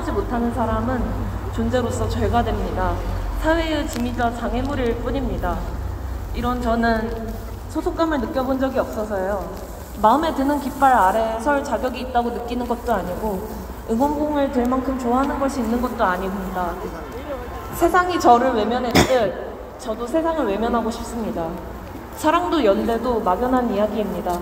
성장하지 못하는 사람은 존재로서 죄가 됩니다. 사회의 짐이자 장애물일 뿐입니다. 이런 저는 소속감을 느껴본 적이 없어서요. 마음에 드는 깃발 아래 설 자격이 있다고 느끼는 것도 아니고 응원봉을 들 만큼 좋아하는 것이 있는 것도 아닙니다. 세상이 저를 외면했듯 저도 세상을 외면하고 싶습니다. 사랑도 연대도 막연한 이야기입니다.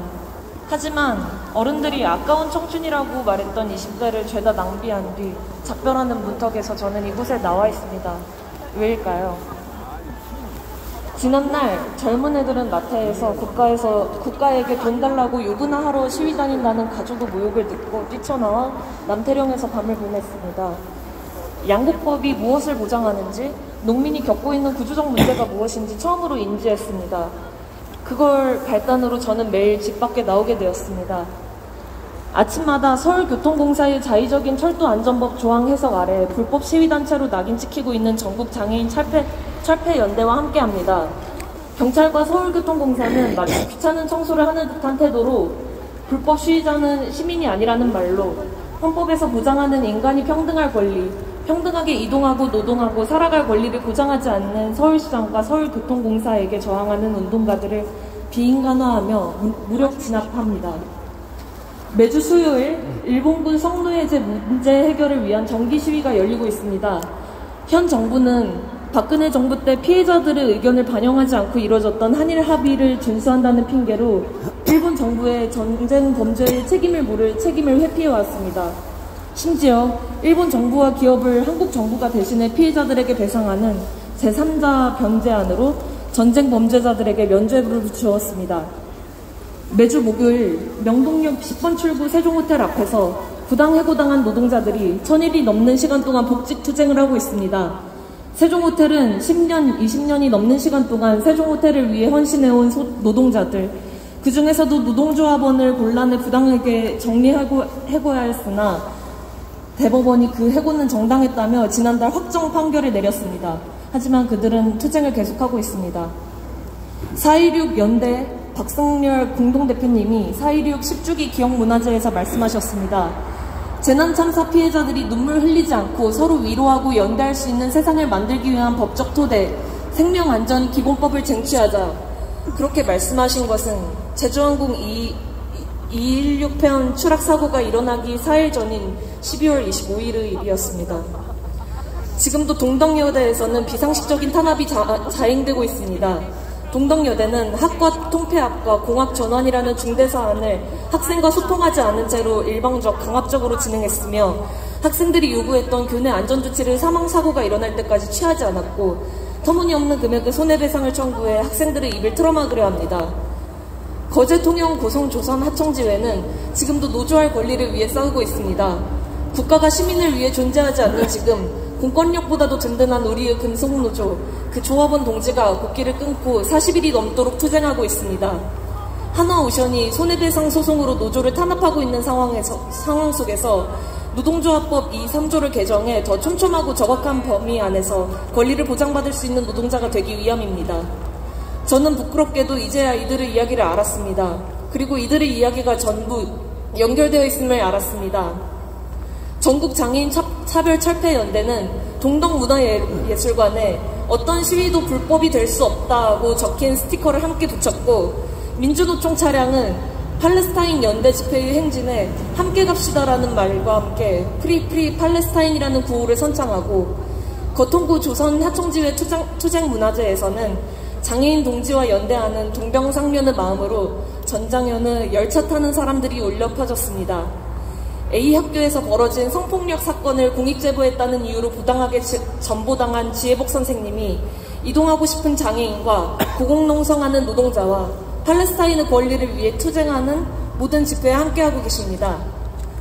하지만 어른들이 아까운 청춘이라고 말했던 20대를 죄다 낭비한 뒤 작별하는 문턱에서 저는 이곳에 나와 있습니다. 왜일까요? 지난날 젊은 애들은 나태해서 국가에게 돈 달라고 요구나 하러 시위 다닌다는 가족의 모욕을 듣고 뛰쳐나와 남태령에서 밤을 보냈습니다. 양곡법이 무엇을 보장하는지, 농민이 겪고 있는 구조적 문제가 무엇인지 처음으로 인지했습니다. 그걸 발단으로 저는 매일 집 밖에 나오게 되었습니다. 아침마다 서울교통공사의 자의적인 철도안전법 조항 해석 아래 불법 시위단체로 낙인 찍히고 있는 전국장애인 철폐연대와 함께합니다. 경찰과 서울교통공사는 마치 귀찮은 청소를 하는 듯한 태도로 불법 시위자는 시민이 아니라는 말로 헌법에서 보장하는 인간이 평등할 권리, 평등하게 이동하고 노동하고 살아갈 권리를 보장하지 않는 서울시장과 서울교통공사에게 저항하는 운동가들을 비인간화하며 무력 진압합니다. 매주 수요일 일본군 성노예제 문제 해결을 위한 정기 시위가 열리고 있습니다. 현 정부는 박근혜 정부 때 피해자들의 의견을 반영하지 않고 이뤄졌던 한일 합의를 준수한다는 핑계로 일본 정부의 전쟁 범죄의 책임을 물을 책임을 회피해왔습니다. 심지어 일본 정부와 기업을 한국 정부가 대신해 피해자들에게 배상하는 제3자 변제안으로 전쟁 범죄자들에게 면죄부를 주었습니다. 매주 목요일 명동역 10번 출구 세종호텔 앞에서 부당해고당한 노동자들이 1000일이 넘는 시간 동안 복직투쟁을 하고 있습니다. 세종호텔은 10년, 20년이 넘는 시간 동안 세종호텔을 위해 헌신해온 노동자들, 그 중에서도 노동조합원을 곤란에 부당하게 해고해야 했으나 대법원이 그 해고는 정당했다며 지난달 확정 판결을 내렸습니다. 하지만 그들은 투쟁을 계속하고 있습니다. 4.16 연대 박성렬 공동대표님이 4.16 10주기 기억문화제에서 말씀하셨습니다. 재난참사 피해자들이 눈물 흘리지 않고 서로 위로하고 연대할 수 있는 세상을 만들기 위한 법적 토대, 생명안전기본법을 쟁취하자. 그렇게 말씀하신 것은 제주항공 216편 추락사고가 일어나기 4일 전인 12월 25일의 일이었습니다. 지금도 동덕여대에서는 비상식적인 탄압이 자행되고 있습니다. 동덕여대는 학과 통폐합과 공학전환이라는 중대사안을 학생과 소통하지 않은 채로 일방적 강압적으로 진행했으며 학생들이 요구했던 교내 안전조치를 사망사고가 일어날 때까지 취하지 않았고 터무니없는 금액의 손해배상을 청구해 학생들의 입을 틀어막으려 합니다. 거제통영 고성조선 하청지회는 지금도 노조할 권리를 위해 싸우고 있습니다. 국가가 시민을 위해 존재하지 않는 지금 공권력보다도 든든한 우리의 금속노조, 그 조합원 동지가 국기를 끊고 40일이 넘도록 투쟁하고 있습니다. 한화오션이 손해배상 소송으로 노조를 탄압하고 있는 상황 속에서 노동조합법 2~3조를 개정해 더 촘촘하고 정확한 범위 안에서 권리를 보장받을 수 있는 노동자가 되기 위함입니다. 저는 부끄럽게도 이제야 이들의 이야기를 알았습니다. 그리고 이들의 이야기가 전부 연결되어 있음을 알았습니다. 전국장애인 차별철폐연대는 동덕문화예술관에 어떤 시위도 불법이 될 수 없다고 적힌 스티커를 함께 붙였고 민주노총 차량은 팔레스타인 연대 집회의 행진에 함께 갑시다라는 말과 함께 프리 팔레스타인이라는 구호를 선창하고 거통구 조선 하청지회 투쟁문화제에서는 장애인 동지와 연대하는 동병상련의 마음으로 전장현의 열차 타는 사람들이 울려 퍼졌습니다. A학교에서 벌어진 성폭력 사건을 공익제보했다는 이유로 부당하게 전보당한 지혜복 선생님이 이동하고 싶은 장애인과 고공농성하는 노동자와 팔레스타인의 권리를 위해 투쟁하는 모든 집회에 함께하고 계십니다.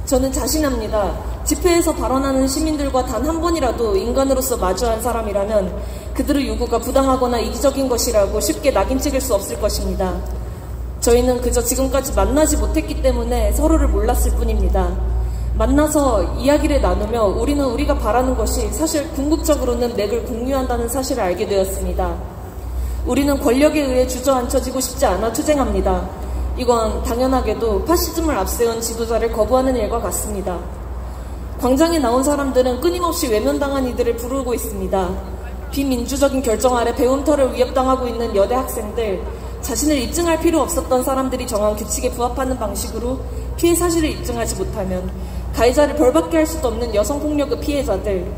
저는 자신합니다. 집회에서 발언하는 시민들과 단 한 번이라도 인간으로서 마주한 사람이라면 그들의 요구가 부당하거나 이기적인 것이라고 쉽게 낙인 찍을 수 없을 것입니다. 저희는 그저 지금까지 만나지 못했기 때문에 서로를 몰랐을 뿐입니다. 만나서 이야기를 나누며 우리는 우리가 바라는 것이 사실 궁극적으로는 맥을 공유한다는 사실을 알게 되었습니다. 우리는 권력에 의해 주저앉혀지고 싶지 않아 투쟁합니다. 이건 당연하게도 파시즘을 앞세운 지도자를 거부하는 일과 같습니다. 광장에 나온 사람들은 끊임없이 외면당한 이들을 부르고 있습니다. 비민주적인 결정 아래 배움터를 위협당하고 있는 여대 학생들, 자신을 입증할 필요 없었던 사람들이 정한 규칙에 부합하는 방식으로 피해 사실을 입증하지 못하면 가해자를 벌받게 할 수도 없는 여성폭력의 피해자들,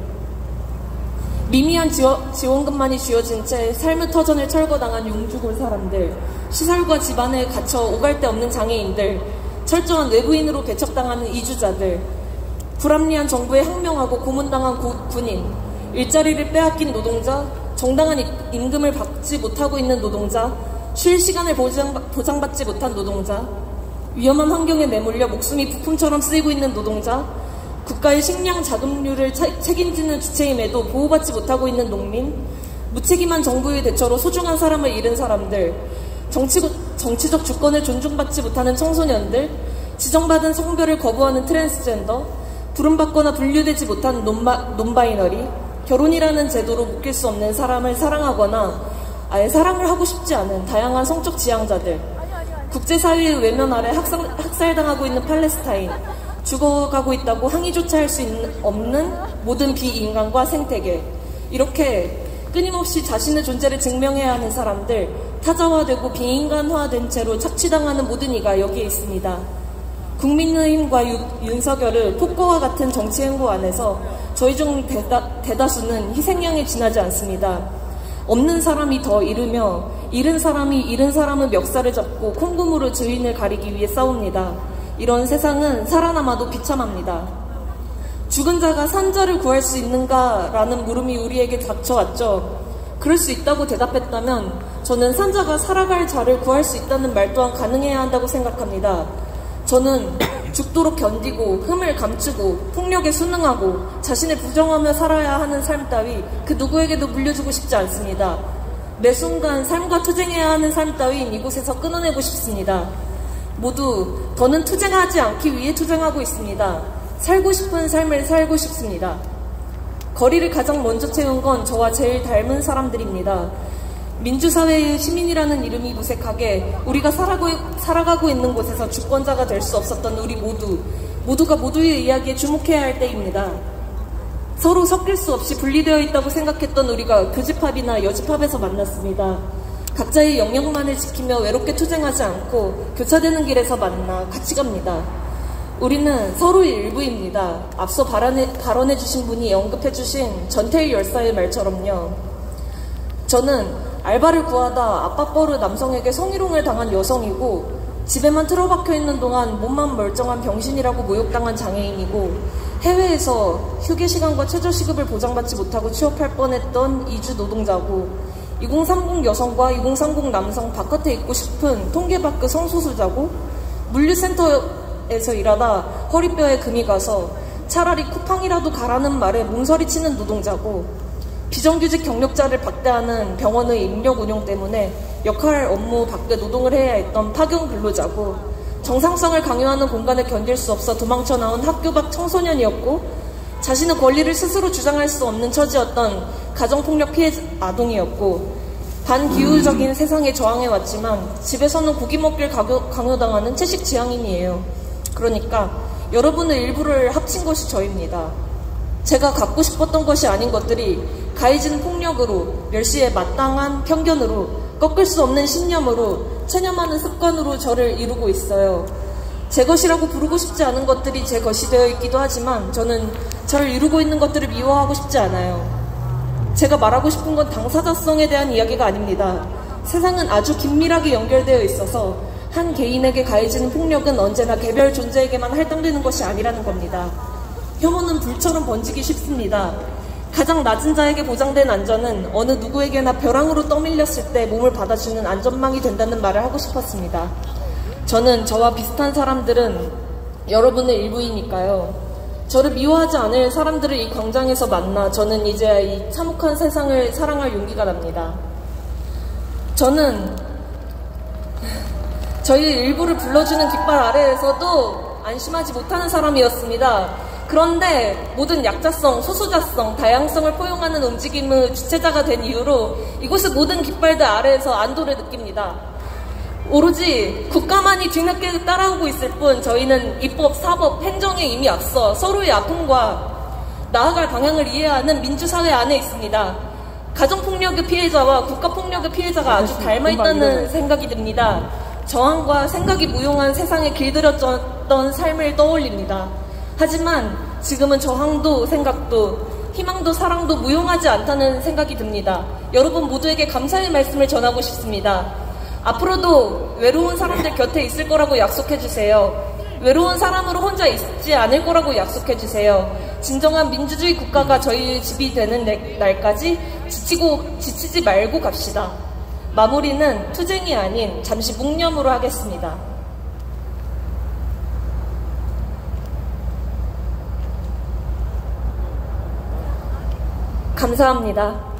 미미한 지원금만이 쥐어진 채 삶의 터전을 철거당한 용주골 사람들, 시설과 집안에 갇혀 오갈 데 없는 장애인들, 철저한 외부인으로 배척당하는 이주자들, 불합리한 정부에 항명하고 고문당한 군인, 일자리를 빼앗긴 노동자, 정당한 임금을 받지 못하고 있는 노동자, 쉴 시간을 보장받지 못한 노동자, 위험한 환경에 내몰려 목숨이 부품처럼 쓰이고 있는 노동자, 국가의 식량 자금률을 책임지는 주체임에도 보호받지 못하고 있는 농민, 무책임한 정부의 대처로 소중한 사람을 잃은 사람들, 정치적 주권을 존중받지 못하는 청소년들, 지정받은 성별을 거부하는 트랜스젠더, 부름받거나 분류되지 못한 논바이너리, 결혼이라는 제도로 묶일 수 없는 사람을 사랑하거나 아예 사랑을 하고 싶지 않은 다양한 성적 지향자들, 국제사회의 외면 아래 학살당하고 있는 팔레스타인, 죽어가고 있다고 항의조차 할 수 없는 모든 비인간과 생태계, 이렇게 끊임없이 자신의 존재를 증명해야 하는 사람들, 타자화되고 비인간화된 채로 착취당하는 모든 이가 여기에 있습니다. 국민의힘과 윤석열의 폭거와 같은 정치 행보 안에서 저희 중 대다수는 희생양에 지나지 않습니다. 없는 사람이 더 잃으며 잃은 사람이 잃은 사람의 멱살을 잡고 콩고물로 주인을 가리기 위해 싸웁니다. 이런 세상은 살아남아도 비참합니다. 죽은 자가 산 자를 구할 수 있는가라는 물음이 우리에게 닥쳐왔죠. 그럴 수 있다고 대답했다면 저는 산 자가 살아갈 자를 구할 수 있다는 말 또한 가능해야 한다고 생각합니다. 저는 죽도록 견디고 흠을 감추고 폭력에 순응하고 자신을 부정하며 살아야 하는 삶 따위 그 누구에게도 물려주고 싶지 않습니다. 매 순간 삶과 투쟁해야 하는 삶 따윈 이곳에서 끊어내고 싶습니다. 모두 더는 투쟁하지 않기 위해 투쟁하고 있습니다. 살고 싶은 삶을 살고 싶습니다. 거리를 가장 먼저 채운 건 저와 제일 닮은 사람들입니다. 민주사회의 시민이라는 이름이 무색하게 우리가 살아가고 있는 곳에서 주권자가 될 수 없었던 우리 모두가 모두의 이야기에 주목해야 할 때입니다. 서로 섞일 수 없이 분리되어 있다고 생각했던 우리가 교집합이나 여집합에서 만났습니다. 각자의 영역만을 지키며 외롭게 투쟁하지 않고 교차되는 길에서 만나 같이 갑니다. 우리는 서로의 일부입니다. 앞서 발언해주신 분이 언급해주신 전태일 열사의 말처럼요. 저는 알바를 구하다 아빠뻘의 남성에게 성희롱을 당한 여성이고 집에만 틀어박혀 있는 동안 몸만 멀쩡한 병신이라고 모욕당한 장애인이고 해외에서 휴게 시간과 최저시급을 보장받지 못하고 취업할 뻔했던 이주 노동자고 2030 여성과 2030 남성 바깥에 있고 싶은 통계 밖의 성소수자고 물류센터에서 일하다 허리뼈에 금이 가서 차라리 쿠팡이라도 가라는 말에 몸서리치는 노동자고 비정규직 경력자를 박대하는 병원의 인력 운영 때문에 역할 업무 밖에 노동을 해야 했던 파견 근로자고 정상성을 강요하는 공간을 견딜 수 없어 도망쳐 나온 학교 밖 청소년이었고 자신의 권리를 스스로 주장할 수 없는 처지였던 가정폭력 피해 아동이었고 반기후적인 세상에 저항해왔지만 집에서는 고기 먹길 강요당하는 채식 지향인이에요. 그러니까 여러분의 일부를 합친 것이 저입니다. 제가 갖고 싶었던 것이 아닌 것들이 가해진 폭력으로, 멸시에 마땅한 편견으로, 꺾을 수 없는 신념으로, 체념하는 습관으로 저를 이루고 있어요. 제 것이라고 부르고 싶지 않은 것들이 제 것이 되어 있기도 하지만 저는 저를 이루고 있는 것들을 미워하고 싶지 않아요. 제가 말하고 싶은 건 당사자성에 대한 이야기가 아닙니다. 세상은 아주 긴밀하게 연결되어 있어서 한 개인에게 가해지는 폭력은 언제나 개별 존재에게만 할당되는 것이 아니라는 겁니다. 혐오는 불처럼 번지기 쉽습니다. 가장 낮은 자에게 보장된 안전은 어느 누구에게나 벼랑으로 떠밀렸을 때 몸을 받아주는 안전망이 된다는 말을 하고 싶었습니다. 저는 저와 비슷한 사람들은 여러분의 일부이니까요. 저를 미워하지 않을 사람들을 이 광장에서 만나 저는 이제야 이 참혹한 세상을 사랑할 용기가 납니다. 저는 저희 일부를 불러주는 깃발 아래에서도 안심하지 못하는 사람이었습니다. 그런데 모든 약자성, 소수자성, 다양성을 포용하는 움직임의 주체자가 된 이후로 이곳의 모든 깃발들 아래에서 안도를 느낍니다. 오로지 국가만이 뒤늦게 따라오고 있을 뿐 저희는 입법, 사법, 행정에 이미 앞서 서로의 아픔과 나아갈 방향을 이해하는 민주사회 안에 있습니다. 가정폭력의 피해자와 국가폭력의 피해자가 아주 닮아있다는 생각이 듭니다. 저항과 생각이 무용한 세상에 길들여졌던 삶을 떠올립니다. 하지만 지금은 저항도 생각도 희망도 사랑도 무용하지 않다는 생각이 듭니다. 여러분 모두에게 감사의 말씀을 전하고 싶습니다. 앞으로도 외로운 사람들 곁에 있을 거라고 약속해주세요. 외로운 사람으로 혼자 있지 않을 거라고 약속해주세요. 진정한 민주주의 국가가 저희의 집이 되는 날까지 지치지 말고 갑시다. 마무리는 투쟁이 아닌 잠시 묵념으로 하겠습니다. 감사합니다.